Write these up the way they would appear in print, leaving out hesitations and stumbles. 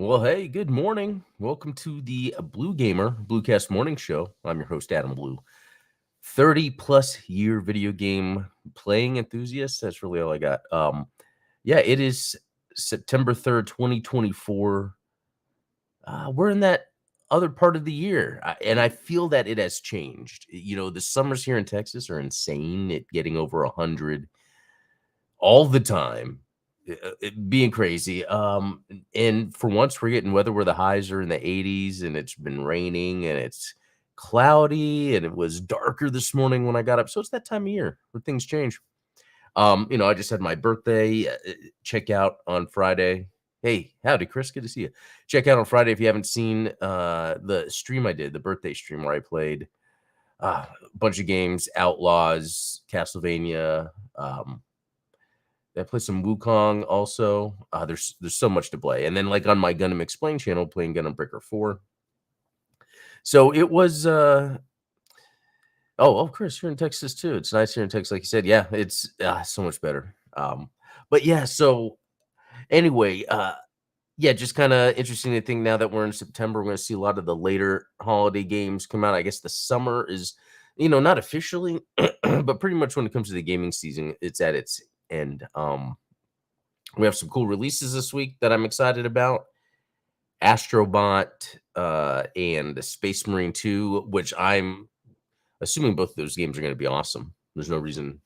Well, hey, good morning. Welcome to the Blue Gamer Bluecast Morning Show. I'm your host, Adam Blue. 30 plus year video game playing enthusiast. That's really all I got. Yeah, it is September 3rd, 2024. We're in that other part of the year, and I feel that it has changed. The summers here in Texas are insane. It getting over 100 all the time, it being crazy. And for once, we're getting weather where the highs are in the 80s, and it's been raining, and it's cloudy, and it was darker this morning when I got up. So it's that time of year where things change. I just had my birthday. Check out on Friday. Hey, howdy, Chris. Good to see you. Check out on Friday if you haven't seen the stream I did, the birthday stream where I played a bunch of games, Outlaws, Castlevania. I play some Wukong also. There's so much to play. And then like on my Gundam Explain channel, playing Gundam Breaker 4. So it was Chris, you're in Texas too. It's nice here in Texas, like you said. Yeah, it's so much better. But yeah, so anyway, yeah, just kind of interesting to think now that we're in September, we're going to see a lot of the later holiday games come out. I guess the summer is, not officially, but pretty much when it comes to the gaming season, it's at its end. We have some cool releases this week that I'm excited about. Astrobot and Space Marine 2, which I'm assuming both of those games are going to be awesome. There's no reason.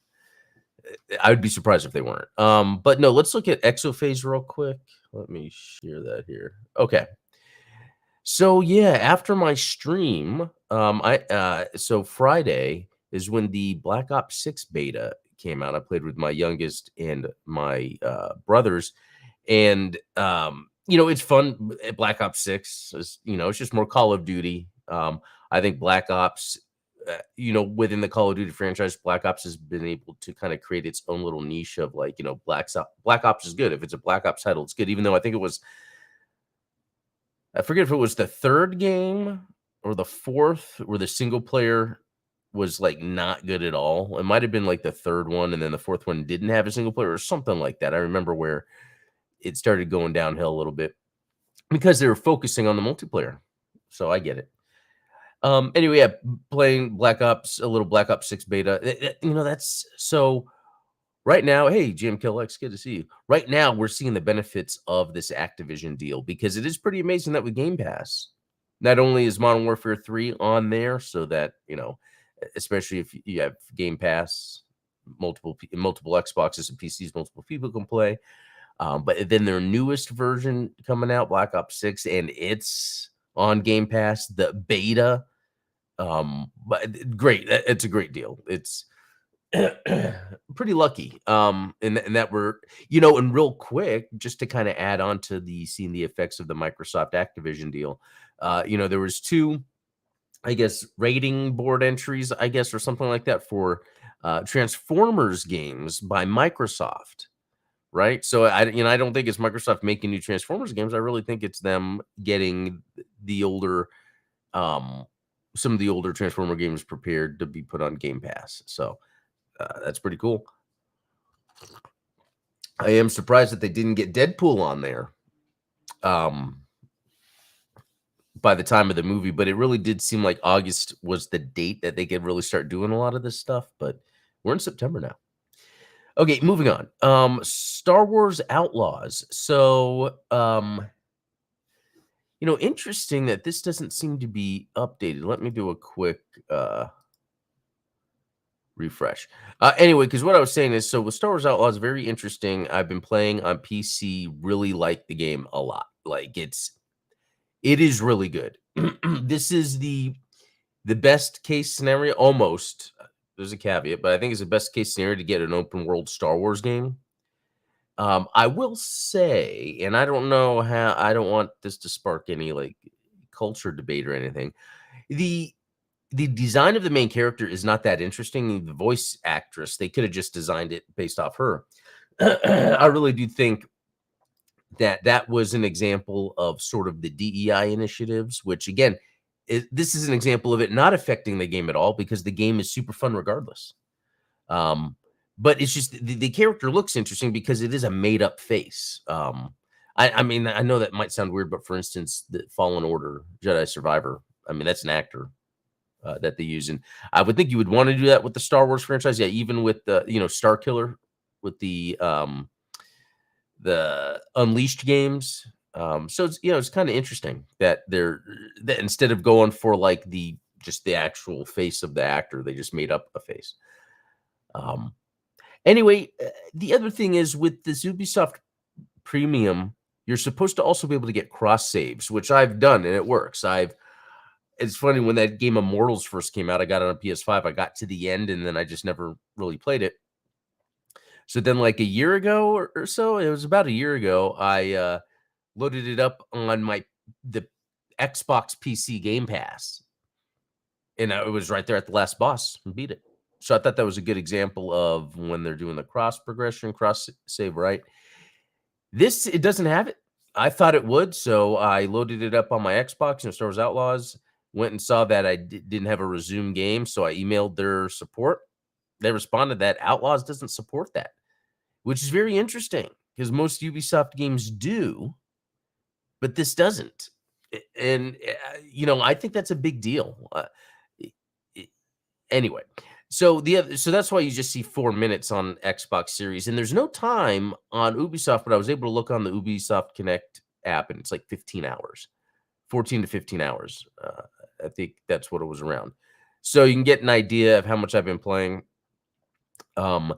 I would be surprised if they weren't. But no, let's look at Exophase real quick. Let me share that here. Okay. So yeah, after my stream, so Friday is when the Black Ops 6 beta came out. I played with my youngest and my brothers, and it's fun. Black Ops 6 is, it's just more Call of Duty. I think Black Ops, within the Call of Duty franchise, Black Ops has been able to kind of create its own little niche of like, Black Ops is good. If it's a Black Ops title, it's good. Even though I think I forget if it was the third game or the fourth where the single player was like not good at all. It might have been like the third one, and then the fourth one didn't have a single player or something like that. I remember where it started going downhill a little bit because they were focusing on the multiplayer. So I get it. Anyway, yeah, playing Black Ops, a little Black Ops 6 beta. That's so right now. Hey, GMKLX, good to see you. Right now, we're seeing the benefits of this Activision deal because it is pretty amazing that with Game Pass, not only is Modern Warfare 3 on there, so that, especially if you have Game Pass, multiple Xboxes and PCs, multiple people can play. But then their newest version coming out, Black Ops 6, and it's on Game Pass, the beta. But great. It's a great deal. It's pretty lucky. And that we're, and real quick, just to kind of add on to seeing the effects of the Microsoft Activision deal. There was two, I guess, rating board entries, I guess, or something like that for Transformers games by Microsoft. Right. So I don't think it's Microsoft making new Transformers games. I really think it's them getting the older, some of the older Transformer games prepared to be put on Game Pass. So that's pretty cool. I am surprised that they didn't get Deadpool on there by the time of the movie, but it really did seem like August was the date that they could really start doing a lot of this stuff. But we're in September now. Okay, moving on. Star Wars Outlaws. So, interesting that this doesn't seem to be updated. Let me do a quick refresh. Anyway, because what I was saying is, so with Star Wars Outlaws, very interesting. I've been playing on PC, really like the game a lot. Like it is really good. This is the best case scenario, almost. There's a caveat, but I think it's the best case scenario to get an open world Star Wars game. I will say, and I don't know how, I don't want this to spark any like culture debate or anything. The design of the main character is not that interesting. The voice actress, they could have just designed it based off her. I really do think that was an example of sort of the DEI initiatives, which again, this is an example of it not affecting the game at all because the game is super fun regardless. But it's just the character looks interesting because it is a made up face. I mean, I know that might sound weird, but for instance, the Fallen Order, Jedi Survivor, I mean, that's an actor that they use, and I would think you would want to do that with the Star Wars franchise. Yeah, even with the Star Killer, with the Unleashed games. So it's it's kind of interesting that that instead of going for like the actual face of the actor, they just made up a face. Um, anyway, the other thing is with this Ubisoft Premium, you're supposed to also be able to get cross saves, which I've done and it works. It's funny when that game Immortals first came out, I got it on PS5. I got to the end and then I just never really played it. So then, like a year ago or so, it was about a year ago, I loaded it up on the Xbox PC Game Pass, and it was right there at the last boss and beat it. So I thought that was a good example of when they're doing the cross progression, cross save, right? This it doesn't have it. I thought it would, so I loaded it up on my Xbox and Star Wars Outlaws. Went and saw that I didn't have a resume game, so I emailed their support. They responded that Outlaws doesn't support that, which is very interesting because most Ubisoft games do, but this doesn't. And I think that's a big deal. I- I- anyway, so that's why you just see 4 minutes on Xbox Series, and there's no time on Ubisoft. But I was able to look on the Ubisoft Connect app, and it's like 15 hours, 14 to 15 hours. I think that's what it was around. So you can get an idea of how much I've been playing. Um,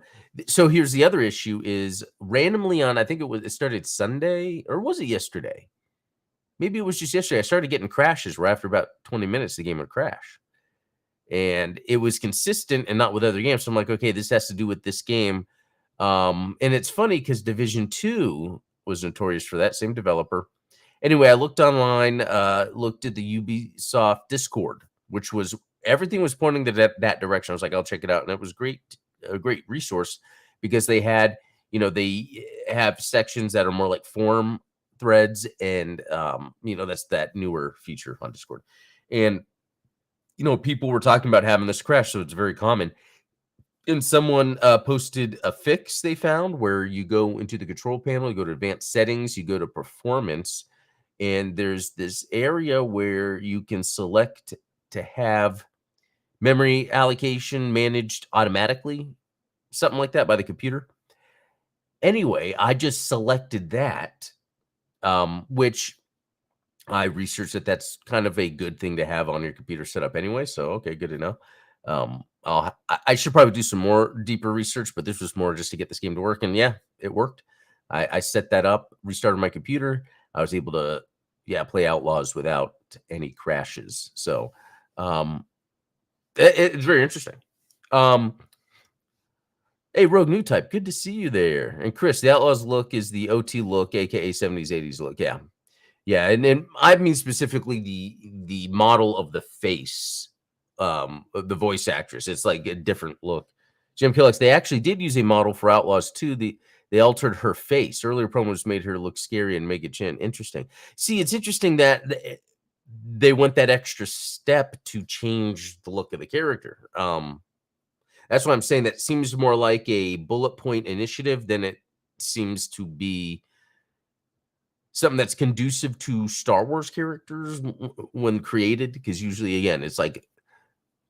so here's the other issue: is randomly on. I think it started Sunday, or was it yesterday? Maybe it was just yesterday. I started getting crashes where after about 20 minutes the game would crash. And it was consistent and not with other games. So I'm like, okay, this has to do with this game. And it's funny because Division 2 was notorious for that, same developer. Anyway, I looked online, looked at the Ubisoft Discord, which was everything was pointing to that direction. I was like, I'll check it out. And it was a great resource because they had, they have sections that are more like forum threads, and that's that newer feature on Discord. And people were talking about having this crash, so it's very common. And someone posted a fix they found where you go into the control panel, you go to advanced settings, you go to performance, and there's this area where you can select to have memory allocation managed automatically, something like that by the computer. Anyway, I just selected that, which I researched that that's kind of a good thing to have on your computer set up anyway. So, okay, good to know. I should probably do some more deeper research, but this was more just to get this game to work. And yeah, it worked. I set that up, restarted my computer. I was able to, play Outlaws without any crashes. So, it's very interesting. Hey, Rogue New Type, good to see you there. And Chris, the Outlaws look is the OT look, aka 70s, 80s look. Yeah. Yeah, and I mean specifically the model of the face, of the voice actress. It's like a different look. Jim Killex, they actually did use a model for Outlaws too. They altered her face. Earlier promos made her look scary and make a chin. Interesting. See, it's interesting that they went that extra step to change the look of the character. That's why I'm saying that seems more like a bullet point initiative than it seems to be something that's conducive to Star Wars characters when created, because usually, again, it's like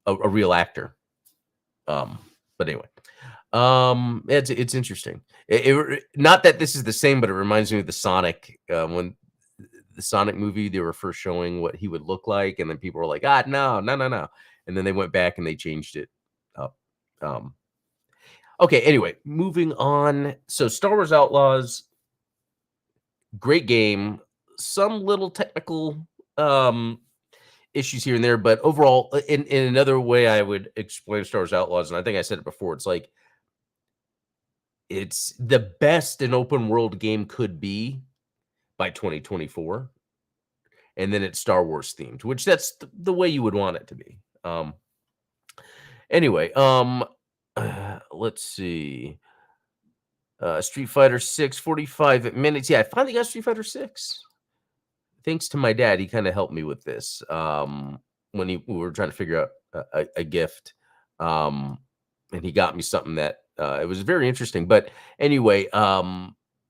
a real actor. But anyway, it's interesting. Not that this is the same, but it reminds me of the Sonic when the Sonic movie they were first showing what he would look like, and then people were like, no, no, no, no, and then they went back and they changed it up. Okay, anyway, moving on. So Star Wars Outlaws, great game. Some little technical issues here and there, but overall, in another way, I would explain Star Wars Outlaws, and I think I said it before. It's like it's the best an open world game could be by 2024, and then it's Star Wars themed, which that's the way you would want it to be. Anyway, let's see. Street Fighter 6, 45 minutes. Yeah, I finally got Street Fighter 6. Thanks to my dad, he kind of helped me with this when we were trying to figure out a gift, and he got me something that it was very interesting. But anyway,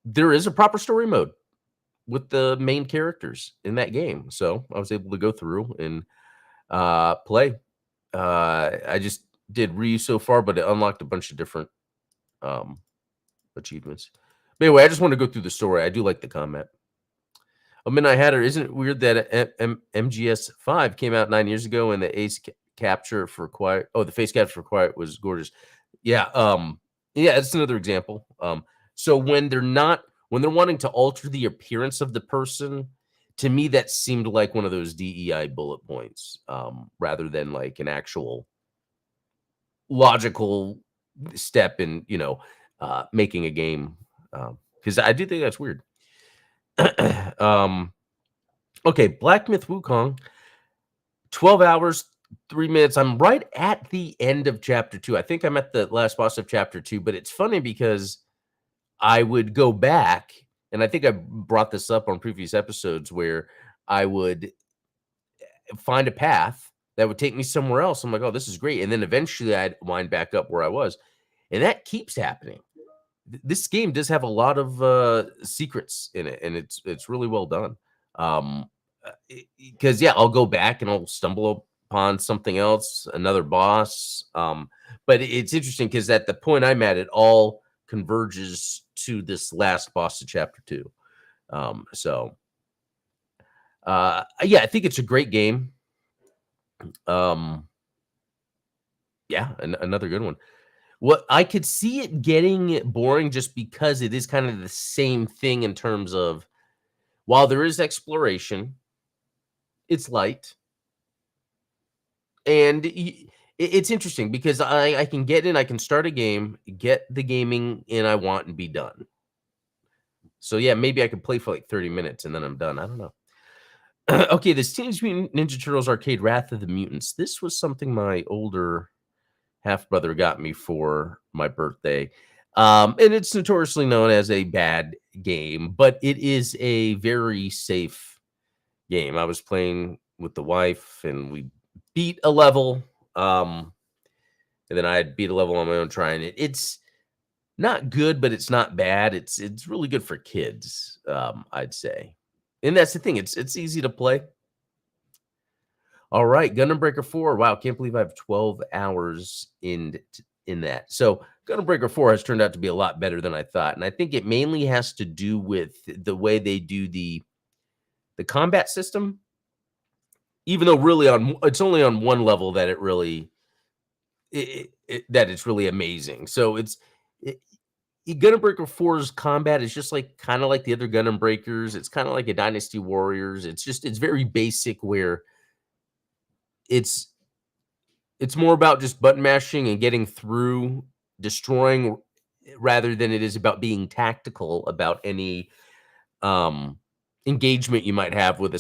there is a proper story mode. with the main characters in that game. So I was able to go through and play. I just did Ryu so far, but it unlocked a bunch of different um, achievements. But anyway, I just want to go through the story. I do like the combat. Oh, Midnight Hatter, isn't it weird that MGS 5 came out 9 years ago and the capture for Quiet? Oh, the face capture for Quiet was gorgeous. Yeah, yeah, it's another example. So when they're wanting to alter the appearance of the person, to me that seemed like one of those DEI bullet points, rather than like an actual logical step in, making a game. Because I do think that's weird. Okay, Black Myth Wukong, 12 hours, 3 minutes. I'm right at the end of chapter 2. I think I'm at the last boss of chapter 2, but it's funny because I would go back, and I think I brought this up on previous episodes where I would find a path that would take me somewhere else. I'm like, "Oh, this is great." And then eventually I'd wind back up where I was. And that keeps happening. This game does have a lot of secrets in it, and it's really well done. Um, because yeah, I'll go back and I'll stumble upon something else, another boss. But it's interesting because at the point I'm at, it all converges to this last boss of chapter 2. Yeah, I think it's a great game. Yeah, another good one. What I could see it getting boring just because it is kind of the same thing in terms of while there is exploration, it's light. And it's interesting because I can get in, I can start a game, get the gaming in I want, and be done. So yeah, maybe I could play for like 30 minutes and then I'm done. I don't know. Okay, this Teenage Mutant Ninja Turtles arcade Wrath of the Mutants. This was something my older half brother got me for my birthday. And it's notoriously known as a bad game, but it is a very safe game. I was playing with the wife and we beat a level. And then I beat a level on my own trying it. It's not good, but it's not bad. It's really good for kids, I'd say. And that's the thing. It's easy to play. All right, Gundam Breaker 4. Wow, can't believe I have 12 hours in that. So Gundam Breaker 4 has turned out to be a lot better than I thought. And I think it mainly has to do with the way they do the combat system. Even though really it's only on one level that it really that it's really amazing. So it, Gundam Breaker 4's combat is just like kind of like the other Gundam Breakers. It's kind of like a Dynasty Warriors. It's very basic where it's more about just button mashing and getting through, destroying, rather than it is about being tactical about any engagement you might have with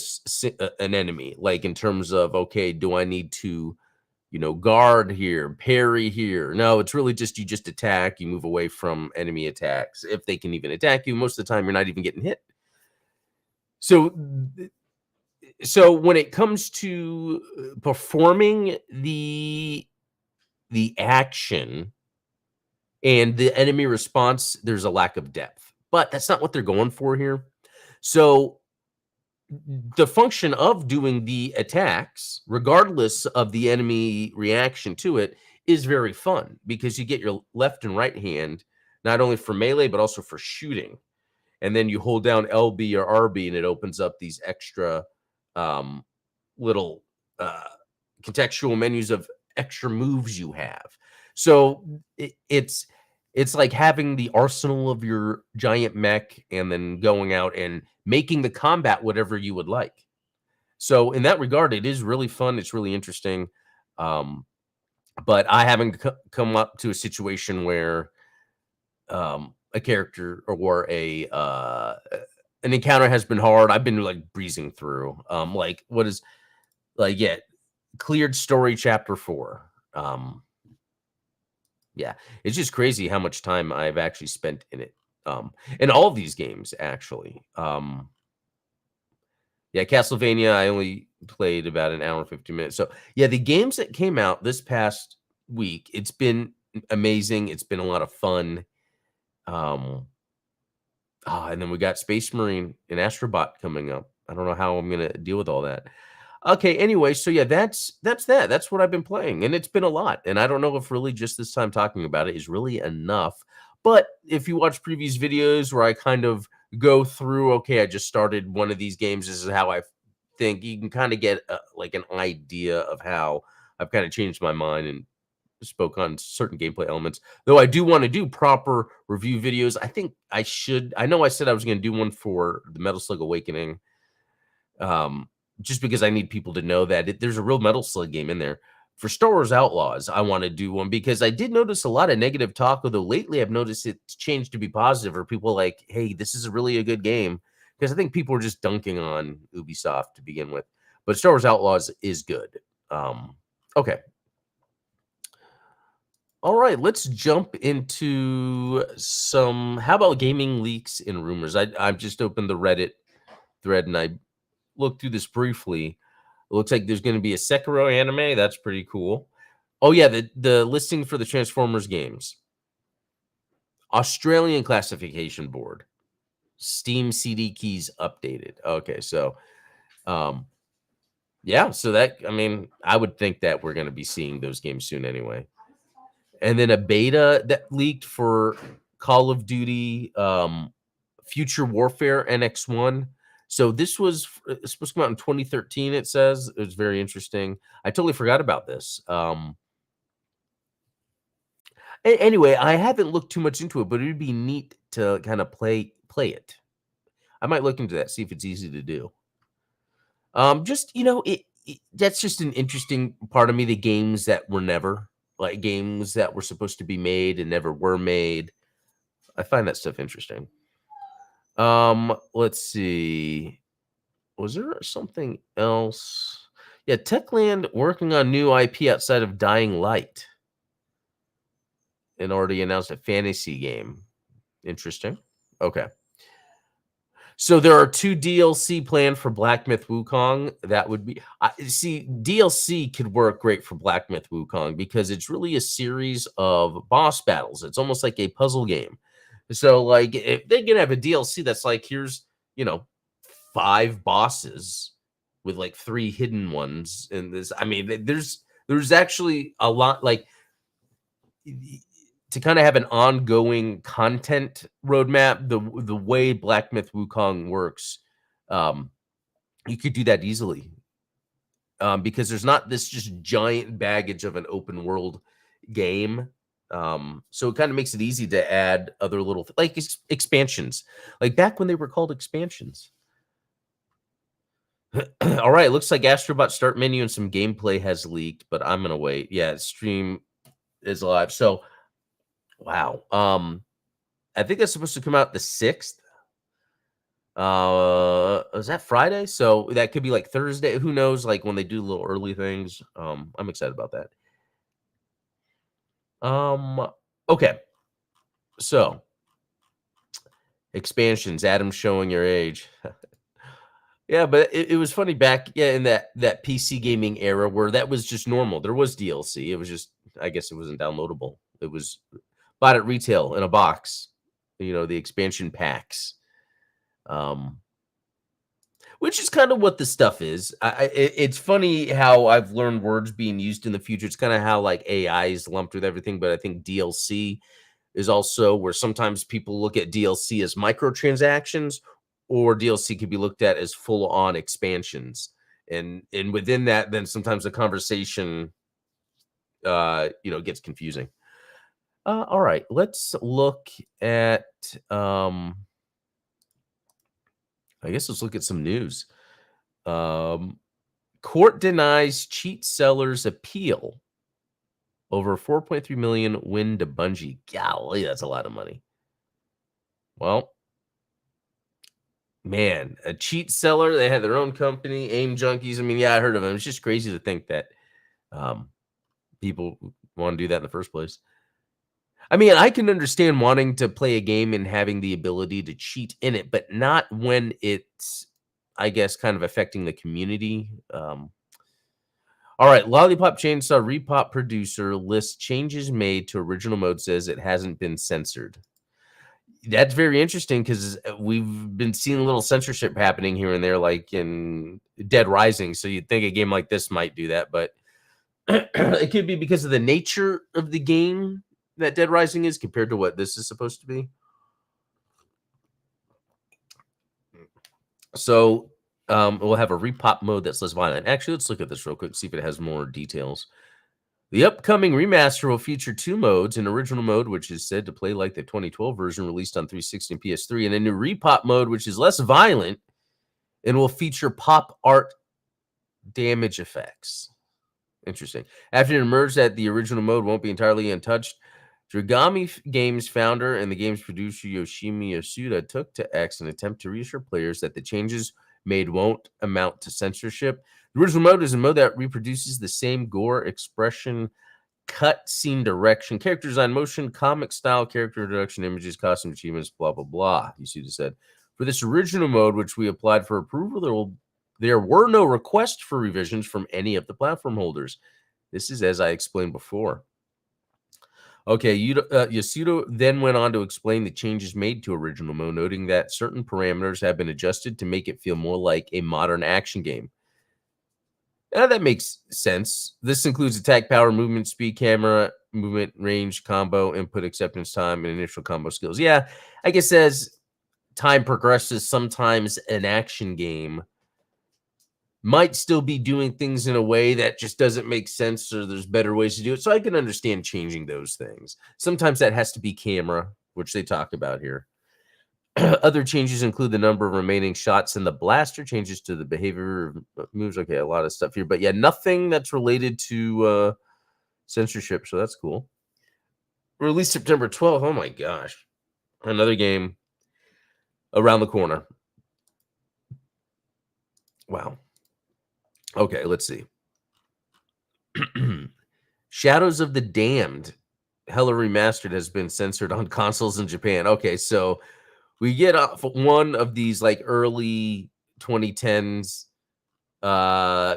an enemy. Like in terms of, okay, do I need to, guard here, parry here? No, it's really just you just attack, you move away from enemy attacks. If they can even attack you, most of the time you're not even getting hit. So when it comes to performing the action and the enemy response, there's a lack of depth. But that's not what they're going for here. So the function of doing the attacks, regardless of the enemy reaction to it, is very fun because you get your left and right hand not only for melee but also for shooting. And then you hold down LB or RB and it opens up these extra little contextual menus of extra moves you have. So it's like having the arsenal of your giant mech and then going out and making the combat whatever you would like. So in that regard, it is really fun. It's really interesting. But I haven't come up to a situation where a character or an encounter has been hard. I've been like breezing through. Like what is like cleared story chapter 4. Yeah, it's just crazy how much time I've actually spent in it. In all of these games, actually. Yeah, Castlevania, I only played about an hour and 50 minutes. So yeah, the games that came out this past week, it's been amazing. It's been a lot of fun. And then we got Space Marine and Astrobot coming up. I don't know how I'm gonna deal with all that. Okay, anyway, so yeah, that's that. That's what I've been playing, and it's been a lot. And I don't know if really just this time talking about it is really enough. But if you watch previous videos where I kind of go through, okay, I just started one of these games. This is how I think. You can kind of get like an idea of how I've kind of changed my mind and spoke on certain gameplay elements. Though I do want to do proper review videos. I think I should. I know I said I was going to do one for the Metal Slug Awakening, um, just because I need people to know that there's a real Metal Slug game in there. For Star Wars Outlaws, I want to do one because I did notice a lot of negative talk, although lately I've noticed it's changed to be positive, or people like, hey, this is really a good game. Because I think people are just dunking on Ubisoft to begin with. But Star Wars Outlaws is good. Okay. All right, let's jump into some. How about gaming leaks and rumors? I've just opened the Reddit thread and I looked through this briefly. It looks like there's going to be a Sekiro anime. That's pretty cool. Oh yeah, the listing for the Transformers games. Australian classification board. Steam CD keys updated. Okay, so yeah, so that I mean, I would think that we're going to be seeing those games soon anyway. And then a beta that leaked for Call of Duty Future Warfare NX1. So this was supposed to come out in 2013, it says. It was very interesting. I totally forgot about this. Anyway, I haven't looked too much into it, but it would be neat to kind of play it. I might look into that, see if it's easy to do. Just that's just an interesting part of me. The games that were never like games that were supposed to be made and never were made. I find that stuff interesting. Let's see. Was there something else? Yeah, Techland working on new IP outside of Dying Light and already announced a fantasy game. Interesting. Okay. So there are 2 DLC planned for Black Myth Wukong. That would be see, DLC could work great for Black Myth Wukong because it's really a series of boss battles. It's almost like a puzzle game. So, like, if they can have a DLC that's like, here's, 5 bosses with like 3 hidden ones in this. I mean, there's actually a lot like to kind of have an ongoing content roadmap, the way Black Myth Wukong works, you could do that easily. Because there's not this just giant baggage of an open world game. So it kind of makes it easy to add other little like expansions, like back when they were called expansions. All right, looks like Astrobot start menu and some gameplay has leaked, but I'm gonna wait. Yeah, stream is live. So wow. I think that's supposed to come out the 6th. Is that Friday? So that could be like Thursday. Who knows? Like when they do little early things. I'm excited about that. Okay. So expansions, Adam showing your age. Yeah, but it was funny back, yeah, in that PC gaming era where that was just normal. There was DLC. It was just, I guess it wasn't downloadable. It was bought at retail in a box, the expansion packs. Which is kind of what the stuff is. It's funny how I've learned words being used in the future. It's kind of how like AI is lumped with everything, but I think DLC is also where sometimes people look at DLC as microtransactions, or DLC could be looked at as full-on expansions. And within that, then sometimes the conversation gets confusing. All right, let's look at I guess let's look at some news. Court denies cheat sellers appeal over 4.3 million win to Bungie. Golly, that's a lot of money. Well, man, a cheat seller. They had their own company, Aim Junkies. I mean, yeah, I heard of them. It's just crazy to think that people want to do that in the first place. I mean, I can understand wanting to play a game and having the ability to cheat in it, but not when it's, I guess, kind of affecting the community. All right, Lollipop Chainsaw Repop producer lists changes made to original mode, says it hasn't been censored. That's very interesting because we've been seeing a little censorship happening here and there, like in Dead Rising. So you'd think a game like this might do that, but it could be because of the nature of the game that Dead Rising is compared to what this is supposed to be. So we'll have a repop mode that's less violent. Actually, let's look at this real quick, see if it has more details. The upcoming remaster will feature 2 modes: an original mode, which is said to play like the 2012 version released on 360 and PS3, and a new repop mode, which is less violent and will feature pop art damage effects. Interesting. After it emerged that the original mode won't be entirely untouched, Dragami Games founder and the game's producer Yoshimi Yasuda took to X in an attempt to reassure players that the changes made won't amount to censorship. The original mode is a mode that reproduces the same gore, expression, cut scene direction, character design, motion, comic style, character introduction, images, costume achievements, blah, blah, blah. Yasuda said. For this original mode, which we applied for approval, there were no requests for revisions from any of the platform holders. This is as I explained before. Okay, Yasuda then went on to explain the changes made to original mode, noting that certain parameters have been adjusted to make it feel more like a modern action game. That makes sense. This includes attack power, movement speed, camera, movement range, combo, input acceptance time, and initial combo skills. Yeah, I guess as time progresses, sometimes an action game might still be doing things in a way that just doesn't make sense, or there's better ways to do it. So I can understand changing those things. Sometimes that has to be camera, which they talk about here. Other changes include the number of remaining shots in the blaster, changes to the behavior of moves. Okay, a lot of stuff here, but yeah, nothing that's related to censorship. So that's cool. Released September 12th. Oh my gosh, another game around the corner. Wow. Okay, let's see. Shadows of the Damned, Hella Remastered, has been censored on consoles in Japan. Okay, so we get off one of these like early 2010s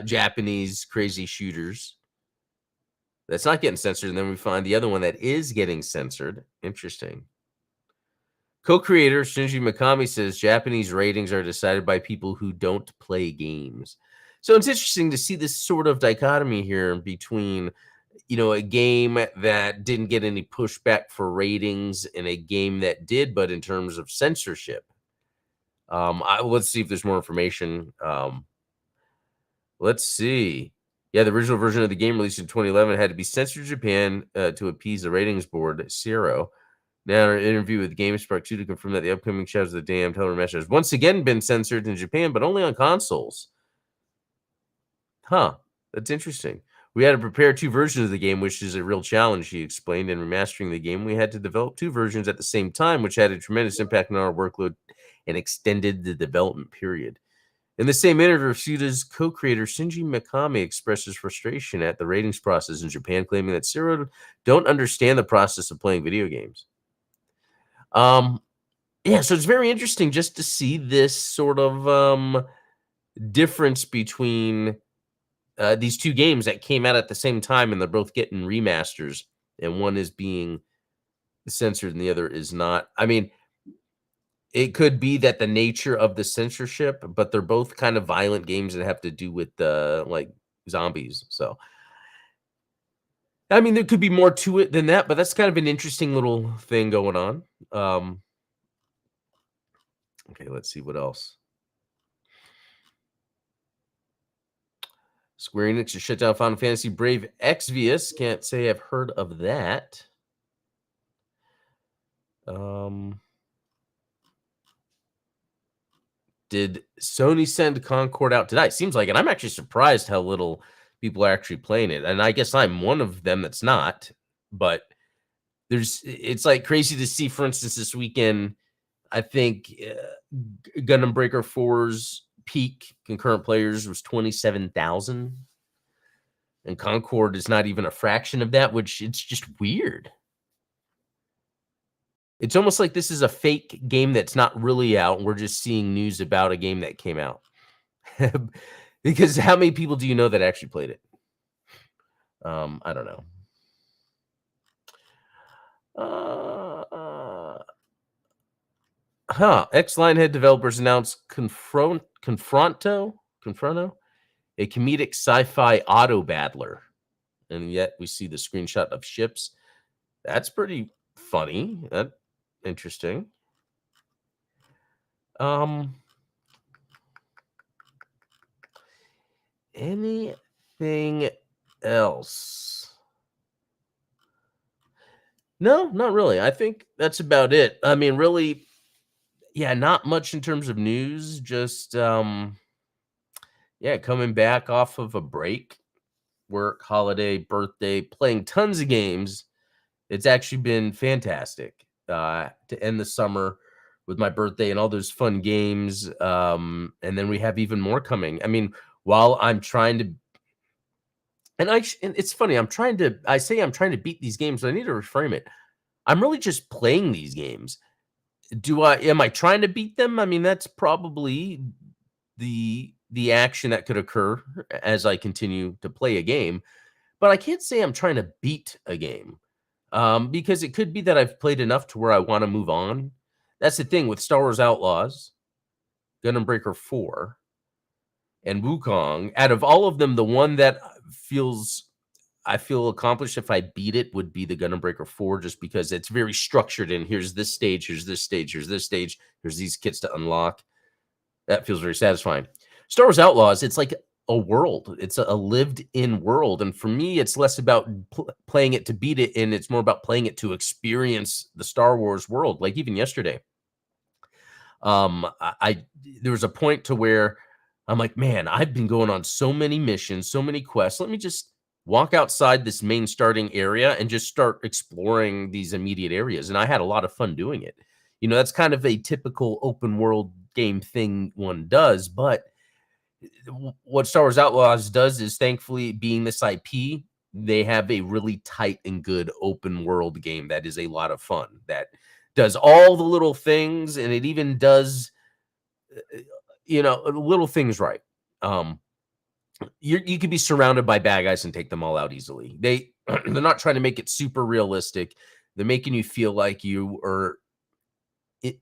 Japanese crazy shooters that's not getting censored, and then we find the other one that is getting censored. Interesting. Co-creator Shinji Mikami says Japanese ratings are decided by people who don't play games. So it's interesting to see this sort of dichotomy here between, a game that didn't get any pushback for ratings and a game that did, but in terms of censorship. Let's see if there's more information. Let's see. Yeah, the original version of the game released in 2011 had to be censored in Japan to appease the ratings board, Zero. Now, in an interview with GameSpark 2 to confirm that the upcoming Shadows of the Damned Hell Remaster has once again been censored in Japan, but only on consoles. Huh, that's interesting. We had to prepare 2 versions of the game, which is a real challenge, he explained. In remastering the game, we had to develop 2 versions at the same time, which had a tremendous impact on our workload and extended the development period. In the same interview, Suda's co-creator Shinji Mikami expresses frustration at the ratings process in Japan, claiming that Zero don't understand the process of playing video games. Yeah, so it's very interesting just to see this sort of difference between these 2 games that came out at the same time, and they're both getting remasters, and one is being censored and the other is not. I mean, it could be that the nature of the censorship, but they're both kind of violent games that have to do with like zombies. So, I mean, there could be more to it than that, but that's kind of an interesting little thing going on. Okay, let's see what else. Square Enix has shut down Final Fantasy Brave Exvius. Can't say I've heard of that. Did Sony send Concord out today? Seems like it. I'm actually surprised how little people are actually playing it. And I guess I'm one of them that's not. But it's like crazy to see, for instance, this weekend, I think Gundam Breaker 4's peak concurrent players was 27,000. And Concord is not even a fraction of that, which it's just weird. It's almost like this is a fake game that's not really out. We're just seeing news about a game that came out. Because how many people do you know that actually played it? I don't know. X-Linehead developers announced Confronto, a comedic sci-fi auto battler, and yet we see the screenshot of ships. That's pretty funny. Interesting. Anything else? No, not really. I think that's about it. I mean, really, yeah, not much in terms of news. Just yeah, coming back off of a break, work, holiday, birthday, playing tons of games. It's actually been fantastic to end the summer with my birthday and all those fun games. And then we have even more coming. I mean, while I'm trying to, and it's funny, I say I'm trying to beat these games, but I need to reframe it. I'm really just playing these games. Am I trying to beat them? I mean, that's probably the action that could occur as I continue to play a game, but I can't say I'm trying to beat a game. Because it could be that I've played enough to where I want to move on. That's the thing with Star Wars Outlaws, Gundam Breaker 4, and Wukong. Out of all of them, the one that I feel accomplished if I beat it would be the Gundam Breaker 4, just because it's very structured in here's this stage, here's this stage, here's this stage, here's these kits to unlock. That feels very satisfying. Star Wars Outlaws, it's like a world. It's a lived-in world, and for me, it's less about playing it to beat it, and it's more about playing it to experience the Star Wars world. Like even yesterday, there was a point to where I'm like, man, I've been going on so many missions, so many quests. Let me just walk outside this main starting area and just start exploring these immediate areas. And I had a lot of fun doing it. You know, that's kind of a typical open world game thing one does, but what Star Wars Outlaws does is, thankfully, being this IP, they have a really tight and good open world game that is a lot of fun, that does all the little things, and it even does, little things right. You could be surrounded by bad guys and take them all out easily. They're not trying to make it super realistic. They're making you feel like you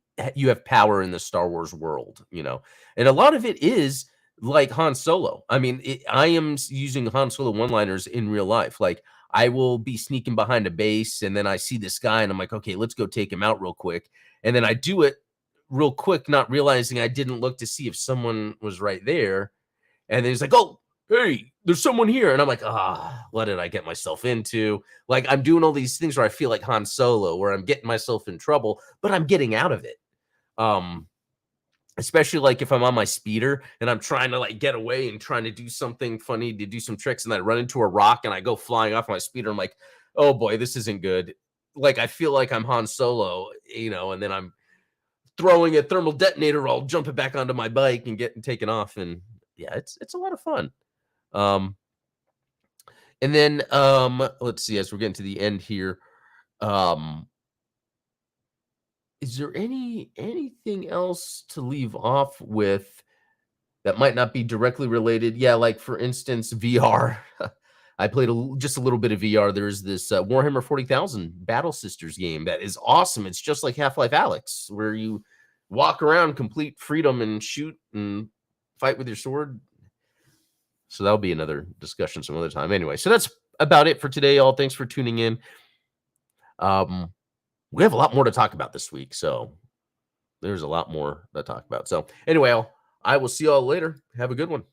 have power in the Star Wars world, and a lot of it is like Han Solo. I mean, I am using Han Solo one-liners in real life. Like, I will be sneaking behind a base, and then I see this guy, and I'm like, okay, let's go take him out real quick. And then I do it real quick, not realizing I didn't look to see if someone was right there. And then he's like, oh, hey, there's someone here. And I'm like, what did I get myself into? Like, I'm doing all these things where I feel like Han Solo, where I'm getting myself in trouble, but I'm getting out of it. Especially like if I'm on my speeder and I'm trying to like get away and trying to do something funny, to do some tricks, and I run into a rock and I go flying off my speeder. I'm like, oh boy, this isn't good. Like, I feel like I'm Han Solo, and then I'm throwing a thermal detonator while jumping back onto my bike and getting taken off. And yeah, it's a lot of fun. And then let's see, as we're getting to the end here, is there anything else to leave off with that might not be directly related? Yeah, like for instance, VR. I played just a little bit of VR. There's this Warhammer 40,000 Battle Sisters game that is awesome. It's just like Half-Life Alyx, where you walk around complete freedom and shoot and fight with your sword. So that'll be another discussion some other time. Anyway, so that's about it for today, y'all. Thanks for tuning in. We have a lot more to talk about this week, so there's a lot more to talk about. So anyway, I will see y'all later. Have a good one.